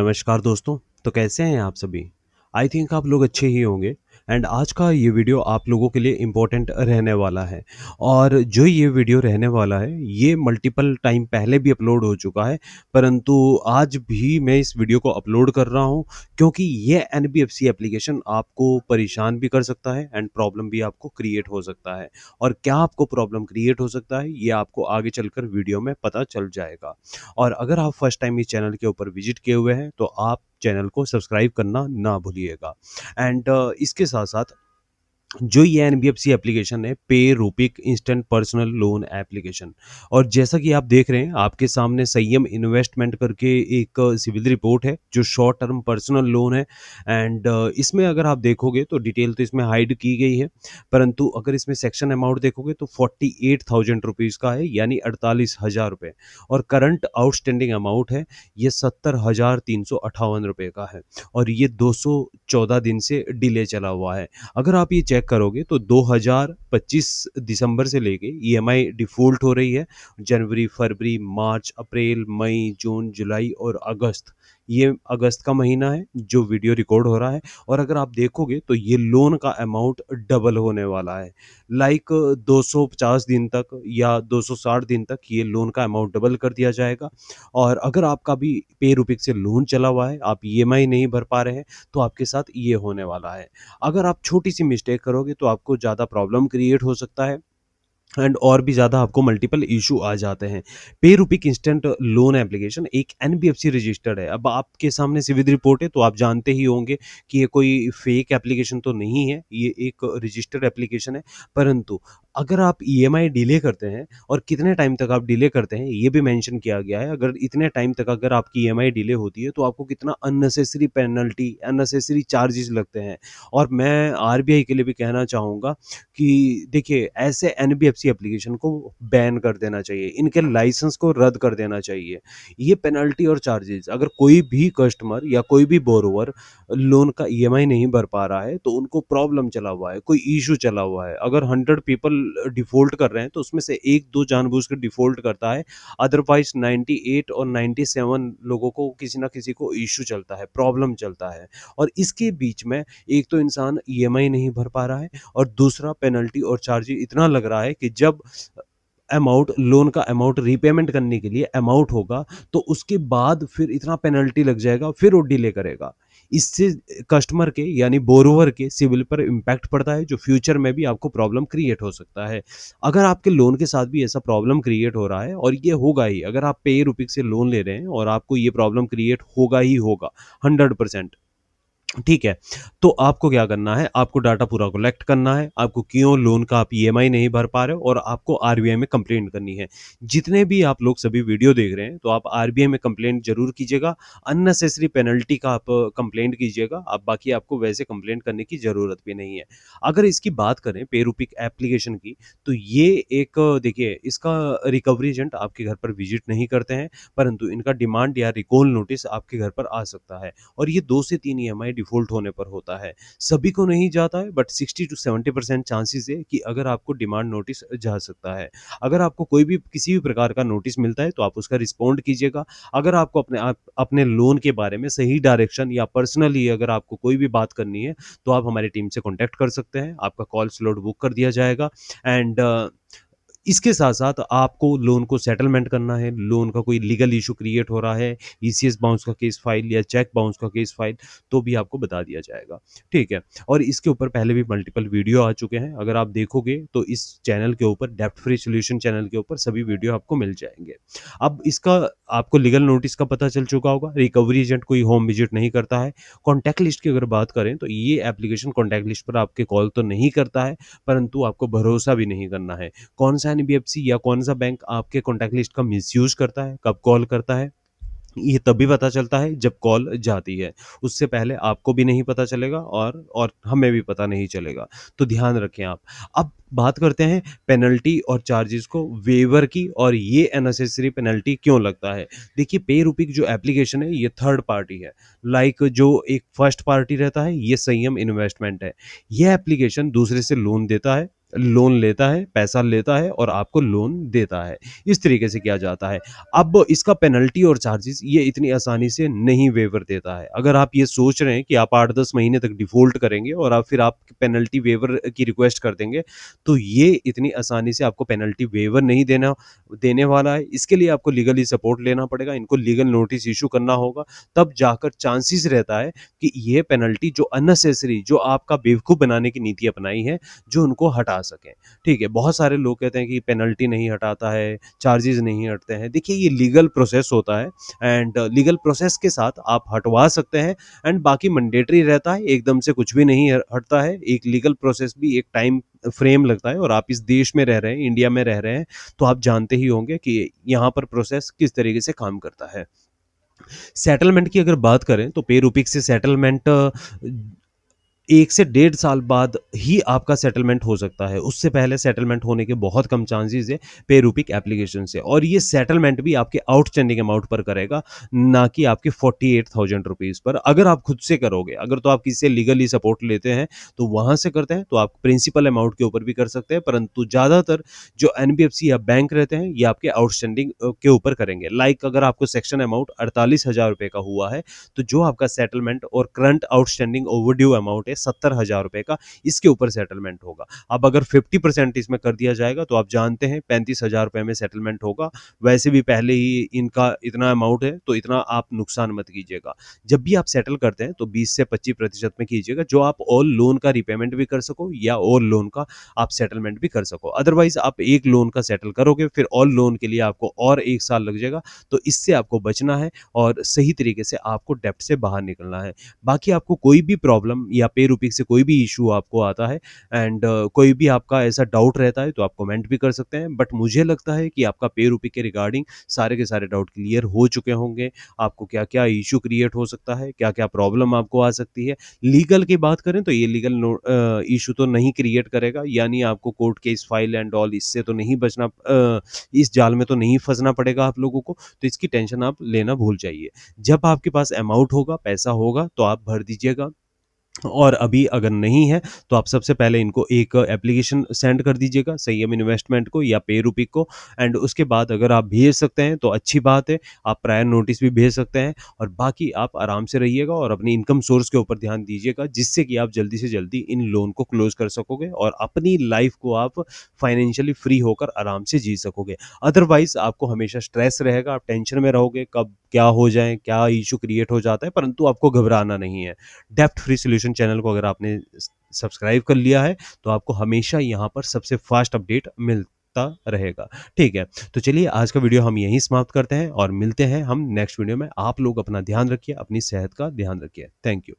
नमस्कार दोस्तों। तो कैसे हैं आप सभी? आई थिंक आप लोग अच्छे ही होंगे एंड आज का ये वीडियो आप लोगों के लिए इम्पोर्टेंट रहने वाला है। और जो ये वीडियो रहने वाला है, ये मल्टीपल टाइम पहले भी अपलोड हो चुका है, परंतु आज भी मैं इस वीडियो को अपलोड कर रहा हूँ क्योंकि ये एनबीएफसी एप्लीकेशन आपको परेशान भी कर सकता है एंड प्रॉब्लम भी आपको क्रिएट हो सकता है। और क्या आपको प्रॉब्लम क्रिएट हो सकता है, ये आपको आगे चलकर वीडियो में पता चल जाएगा। और अगर आप फर्स्ट टाइम इस चैनल के ऊपर विजिट किए हुए हैं तो आप चैनल को सब्सक्राइब करना ना भूलिएगा। एंड इसके साथ साथ जो ये एनबीएफसी एप्लीकेशन है, पे रूपिक इंस्टेंट पर्सनल लोन एप्लीकेशन। और जैसा कि आप देख रहे हैं, आपके सामने संयम इन्वेस्टमेंट करके एक सिविल रिपोर्ट है जो शॉर्ट टर्म पर्सनल लोन है। एंड इसमें अगर आप देखोगे तो डिटेल तो इसमें हाइड की गई है, परंतु अगर इसमें सेक्शन अमाउंट देखोगे तो 48,000 रुपीज़ का है, यानी 48,000 रुपये। और करंट आउटस्टैंडिंग अमाउंट है ये 70,358 रुपये का है। और ये 214 दिन से डिले चला हुआ है। अगर आप ये चेक करोगे तो 2025 दिसंबर से लेके ईएमआई डिफ़ॉल्ट हो रही है। जनवरी, फरवरी, मार्च, अप्रैल, मई, जून, जुलाई और अगस्त, ये अगस्त का महीना है जो वीडियो रिकॉर्ड हो रहा है। और अगर आप देखोगे तो ये लोन का अमाउंट डबल होने वाला है। लाइक 250 दिन तक या 260 दिन तक ये लोन का अमाउंट डबल कर दिया जाएगा। और अगर आपका भी पे रूपिक से लोन चला हुआ है, आप ईएमआई नहीं भर पा रहे हैं, तो आपके साथ ये होने वाला है। अगर आप छोटी-सी मिस्टेक करोगे तो आपको ज़्यादा प्रॉब्लम क्रिएट हो सकता है एंड और भी ज़्यादा आपको मल्टीपल इशू आ जाते हैं। पे रूपिक इंस्टेंट लोन एप्लीकेशन एक एनबीएफसी रजिस्टर्ड है। अब आपके सामने सिविल रिपोर्ट है तो आप जानते ही होंगे कि ये कोई फेक एप्लीकेशन तो नहीं है, ये एक रजिस्टर्ड एप्लीकेशन है। परंतु अगर आप ईएमआई डिले करते हैं और कितने टाइम तक आप डिले करते हैं, ये भी मेंशन किया गया है। अगर इतने टाइम तक अगर आपकी ईएमआई डिले होती है तो आपको कितना अननेसेसरी पेनल्टी, अननेसेसरी चार्जेस लगते हैं। और मैं आरबीआई के लिए भी कहना चाहूँगा कि देखिए, ऐसे एनबीएफसी एप्लीकेशन को बैन कर देना चाहिए, इनके लाइसेंस को रद्द कर देना चाहिए। ये पेनल्टी और चार्जेस, अगर कोई भी कस्टमर या कोई भी बोरोवर लोन का ईएमआई नहीं भर पा रहा है तो उनको प्रॉब्लम चला हुआ है, कोई इशू चला हुआ है। अगर 100 पीपल डिफ़ॉल्ट कर रहे हैं तो उसमें से 1-2 जानबूझ के डिफ़ॉल्ट करता है, अदरवाइज़ 98 और 97 लोगों को किसी न किसी को इशू चलता है, प्रॉब्लम चलता है। और इसके बीच में एक तो इंसान ईएमआई नहीं भर पा रहा है और दूसरा पेनल्टी और चार्ज इतना लग रहा है कि जब अमाउंट, लोन का अमाउंट रीपेमेंट करने के लिए अमाउंट होगा तो उसके बाद फिर इतना पेनल्टी लग जाएगा, फिर वो डिले करेगा। इससे कस्टमर के यानी बोरोवर के सिविल पर इम्पैक्ट पड़ता है, जो फ्यूचर में भी आपको प्रॉब्लम क्रिएट हो सकता है। अगर आपके लोन के साथ भी ऐसा प्रॉब्लम क्रिएट हो रहा है, और ये होगा ही, अगर आप पे रूपिक से लोन ले रहे हैं और आपको ये प्रॉब्लम क्रिएट होगा ही होगा 100%, ठीक है। तो आपको क्या करना है, आपको डाटा पूरा कलेक्ट करना है, आपको क्यों लोन का आप ईएमआई नहीं भर पा रहे हो, और आपको आरबीआई में कंप्लेंट करनी है। जितने भी आप लोग सभी वीडियो देख रहे हैं तो आप आरबीआई में कंप्लेंट जरूर कीजिएगा। अननेसेसरी पेनल्टी का आप कंप्लेंट कीजिएगा, आप बाकी आपको वैसे कंप्लेंट करने की ज़रूरत भी नहीं है। अगर इसकी बात करें पे रूपिक एप्लीकेशन की, तो ये एक देखिए, इसका रिकवरी एजेंट आपके घर पर विजिट नहीं करते हैं, परंतु इनका डिमांड या रिकॉल नोटिस आपके घर पर आ सकता है। और ये 2 से 3 ईएमआई डिफ़ॉल्ट होने पर होता है। सभी को नहीं जाता है, बट 60 टू 70% चांसेस है कि अगर आपको डिमांड नोटिस जा सकता है। अगर आपको कोई भी किसी भी प्रकार का नोटिस मिलता है तो आप उसका रिस्पॉन्ड कीजिएगा। अगर आपको अपने लोन के बारे में सही डायरेक्शन या पर्सनली अगर आपको कोई भी बात करनी है तो आप हमारी टीम से कॉन्टैक्ट कर सकते हैं। आपका कॉल स्लॉट बुक कर दिया जाएगा। एंड इसके साथ-साथ आपको लोन को सेटलमेंट करना है, लोन का कोई लीगल इश्यू क्रिएट हो रहा है, ईसीएस बाउंस का केस फाइल या चेक बाउंस का केस फाइल, तो भी आपको बता दिया जाएगा, ठीक है? और इसके ऊपर पहले भी मल्टीपल वीडियो आ चुके हैं, अगर आप देखोगे तो इस चैनल के ऊपर, डेब्ट फ्री सॉल्यूशन चैनल के ऊपर सभी वीडियो आपको मिल जाएँगे। अब इसका आपको लीगल नोटिस का पता चल चुका होगा, रिकवरी एजेंट कोई होम विजिट नहीं करता है। कॉन्टैक्ट लिस्ट की अगर बात करें तो ये एप्लीकेशन कॉन्टैक्ट लिस्ट पर आपके कॉल तो नहीं करता है, परंतु आपको भरोसा भी नहीं करना है। कौन सा एनबीएफसी या कौन सा बैंक आपके कॉन्टैक्ट लिस्ट का मिसयूज़ करता है, कब कॉल करता है, ये तभी पता चलता है जब कॉल जाती है। उससे पहले आपको भी नहीं पता चलेगा और हमें भी पता नहीं चलेगा। तो ध्यान रखें आप। अब बात करते हैं पेनल्टी और चार्जेज़ को वेवर की, और ये अननेसेसरी पेनल्टी क्यों लगता है। देखिए, पे रूपिक जो एप्लीकेशन है ये थर्ड पार्टी है। लाइक जो एक फर्स्ट पार्टी रहता है, ये संयम इन्वेस्टमेंट है। ये एप्लीकेशन दूसरे से लोन देता है, लोन लेता है, पैसा लेता है और आपको लोन देता है। इस तरीके से किया जाता है। अब इसका पेनल्टी और चार्जेज़ ये इतनी आसानी से नहीं वेवर देता है। अगर आप ये सोच रहे हैं कि आप 8-10 महीने तक डिफ़ॉल्ट करेंगे और आप फिर आप पेनल्टी वेवर की रिक्वेस्ट कर देंगे, तो ये इतनी आसानी से आपको पेनल्टी वेवर नहीं देने वाला है। इसके लिए आपको लीगली सपोर्ट लेना पड़ेगा, इनको लीगल नोटिस इश्यू करना होगा, तब जाकर चांसेस रहता है कि ये पेनल्टी जो अननेसेसरी जो आपका बेवकूफ़ बनाने की नीति अपनाई है, जो उनको हटा सकें। ठीक है, बहुत सारे लोग कहते हैं कि पेनल्टी नहीं हटाता है, चार्जेज़ नहीं हटते हैं। देखिए ये लीगल प्रोसेस होता है एंड लीगल प्रोसेस के साथ आप हटवा सकते हैं एंड बाकी मैंडेटरी रहता है, एकदम से कुछ भी नहीं हटता है। एक लीगल प्रोसेस भी एक टाइम फ्रेम लगता है और आप इस देश में रह रहे हैं, इंडिया में रह रहे हैं, तो आप जानते ही होंगे कि यहाँ पर प्रोसेस किस तरीके से काम करता है। सेटलमेंट की अगर बात करें तो पे रूपीक से सेटलमेंट 1 से डेढ़ साल बाद ही आपका सेटलमेंट हो सकता है। उससे पहले सेटलमेंट होने के बहुत कम चांसेज़ है पे रूपीक एप्लीकेशन से और ये सेटलमेंट भी आपके आउटस्टैंडिंग अमाउंट पर करेगा, ना कि आपके 48,000 रुपीज़ पर। अगर आप खुद से करोगे, अगर तो आप किसी से लीगली सपोर्ट लेते हैं, तो वहाँ से करते हैं, तो आप प्रिंसिपल अमाउंट के ऊपर भी कर सकते हैं, परंतु ज़्यादातर जो एनबीएफसी या बैंक रहते हैं, ये आपके आउटस्टैंडिंग के ऊपर करेंगे। लाइक अगर आपको सेक्शन अमाउंट 48,000 रुपए का हुआ है, तो जो आपका सेटलमेंट और करंट आउटस्टैंडिंग ओवरड्यू अमाउंट है 70,000 रुपए का, इसके ऊपर सेटलमेंट होगा। अब अगर 50% इसमें कर दिया जाएगा तो आप जानते हैं 35,000 रुपए में सेटलमेंट होगा। वैसे भी पहले ही इनका इतना अमाउंट है, तो इतना आप नुकसान मत कीजिएगा। जब भी आप सेटल करते हैं तो 20 से 25% में कीजिएगा, जो आप ऑल लोन का रिपेमेंट भी कर सको या ऑल लोन का आप सेटलमेंट भी कर सको। अदरवाइज आप एक लोन का सेटल करोगे, फिर ऑल लोन के लिए आपको और 1 साल लग जाएगा, तो इससे आपको बचना है और सही तरीके से आपको डेब्ट से बाहर निकलना है। बाकी आपको कोई भी प्रॉब्लम या पे रूपीक से कोई भी इशू आपको आता है एंड कोई भी आपका ऐसा डाउट रहता है, तो आप कमेंट भी कर सकते हैं। बट मुझे लगता है कि आपका पे रूपीक के रिगार्डिंग सारे के सारे डाउट क्लियर हो चुके होंगे। आपको क्या-क्या इशू क्रिएट हो सकता है, क्या-क्या प्रॉब्लम आपको आ सकती है। लीगल की बात करें तो ये लीगल इशू तो नहीं क्रिएट करेगा, यानी आपको court case file and all इससे तो नहीं बचना, इस जाल में तो नहीं फँसना पड़ेगा आप लोगों को, तो इसकी टेंशन आप लेना भूल जाइए। जब आपके पास अमाउंट होगा, पैसा होगा, तो आप भर दीजिएगा और अभी अगर नहीं है, तो आप सबसे पहले इनको एक एप्लीकेशन सेंड कर दीजिएगा संयम इन्वेस्टमेंट को या पे रूपीक को एंड उसके बाद अगर आप भेज सकते हैं, तो अच्छी बात है। आप प्रायर नोटिस भी भेज सकते हैं और बाकी आप आराम से रहिएगा और अपनी इनकम सोर्स के ऊपर ध्यान दीजिएगा, जिससे कि आप जल्दी से जल्दी इन लोन को क्लोज़ कर सकोगे और अपनी लाइफ़ को आप फाइनेंशियली फ्री होकर आराम से जी सकोगे। अदरवाइज़ आपको हमेशा स्ट्रेस रहेगा, आप टेंशन में रहोगे, कब क्या हो जाए, क्या इश्यू क्रिएट हो जाता है, परंतु आपको घबराना नहीं है। डेप्थ फ्री सॉल्यूशन चैनल को अगर आपने सब्सक्राइब कर लिया है, तो आपको हमेशा यहाँ पर सबसे फास्ट अपडेट मिलता रहेगा। ठीक है, तो चलिए आज का वीडियो हम यहीं समाप्त करते हैं और मिलते हैं हम नेक्स्ट वीडियो में। आप लोग अपना ध्यान रखिए, अपनी सेहत का ध्यान रखिए। Thank you.